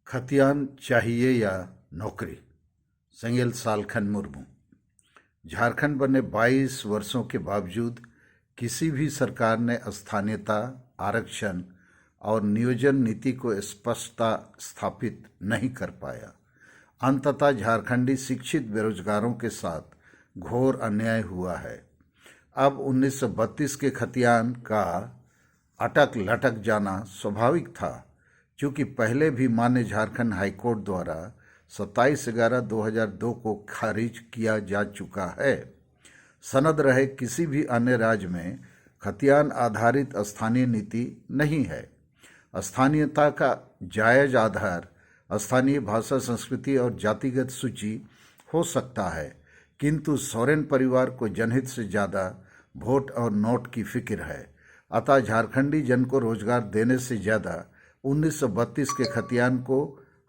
खतियान चाहिए या नौकरी। सेंगेल सालखन मुर्मू। झारखंड बने 22 वर्षों के बावजूद किसी भी सरकार ने स्थानीयता, आरक्षण और नियोजन नीति को स्पष्टता स्थापित नहीं कर पाया। अंततः झारखंडी शिक्षित बेरोजगारों के साथ घोर अन्याय हुआ है। अब 1932 के खतियान का अटक लटक जाना स्वाभाविक था, क्योंकि पहले भी मान्य झारखंड हाईकोर्ट द्वारा 27/11/2002 को खारिज किया जा चुका है। सनद रहे किसी भी अन्य राज्य में खतियान आधारित स्थानीय नीति नहीं है। स्थानीयता का जायज आधार स्थानीय भाषा, संस्कृति और जातिगत सूची हो सकता है, किंतु सोरेन परिवार को जनहित से ज़्यादा वोट और नोट की फिक्र है। अतः झारखंडी जन को रोजगार देने से ज़्यादा 1932 के खतियान को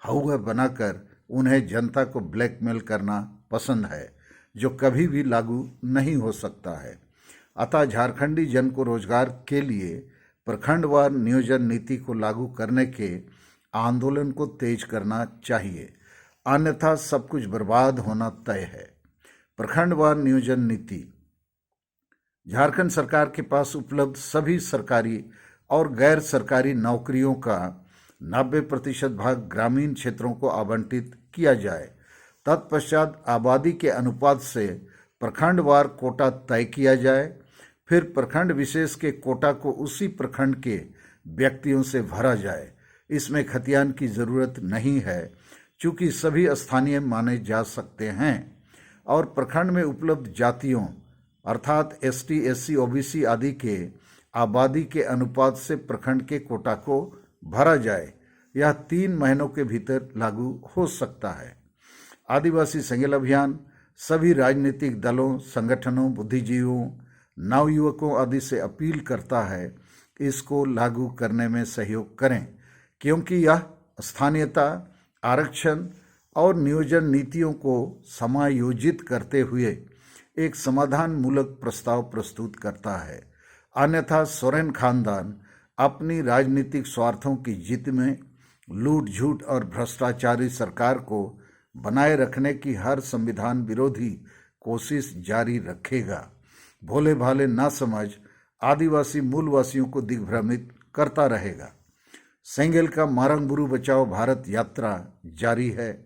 हौवा बनाकर उन्हें जनता को ब्लैकमेल करना पसंद है, जो कभी भी लागू नहीं हो सकता है। अतः झारखंडी जन को रोजगार के लिए प्रखंडवार नियोजन नीति को लागू करने के आंदोलन को तेज करना चाहिए, अन्यथा सब कुछ बर्बाद होना तय है। प्रखंडवार नियोजन नीति। झारखंड सरकार के पास उपलब्ध सभी सरकारी और गैर सरकारी नौकरियों का 90% भाग ग्रामीण क्षेत्रों को आवंटित किया जाए। तत्पश्चात आबादी के अनुपात से प्रखंडवार कोटा तय किया जाए। फिर प्रखंड विशेष के कोटा को उसी प्रखंड के व्यक्तियों से भरा जाए। इसमें खतियान की जरूरत नहीं है, चूँकि सभी स्थानीय माने जा सकते हैं और प्रखंड में उपलब्ध जातियों अर्थात ST, SC, OBC आदि के आबादी के अनुपात से प्रखंड के कोटा को भरा जाए। यह 3 महीनों के भीतर लागू हो सकता है। आदिवासी सेंगेल अभियान सभी राजनीतिक दलों, संगठनों, बुद्धिजीवियों, नवयुवकों आदि से अपील करता है इसको लागू करने में सहयोग करें, क्योंकि यह स्थानीयता, आरक्षण और नियोजन नीतियों को समायोजित करते हुए एक समाधान मूलक प्रस्ताव प्रस्तुत करता है। अन्यथा सोरेन खानदान अपनी राजनीतिक स्वार्थों की जिद में लूट झूठ और भ्रष्टाचारी सरकार को बनाए रखने की हर संविधान विरोधी कोशिश जारी रखेगा। भोले भाले ना समझ आदिवासी मूलवासियों को दिग्भ्रमित करता रहेगा। सेंगेल का मारंगबुरु बचाओ भारत यात्रा जारी है।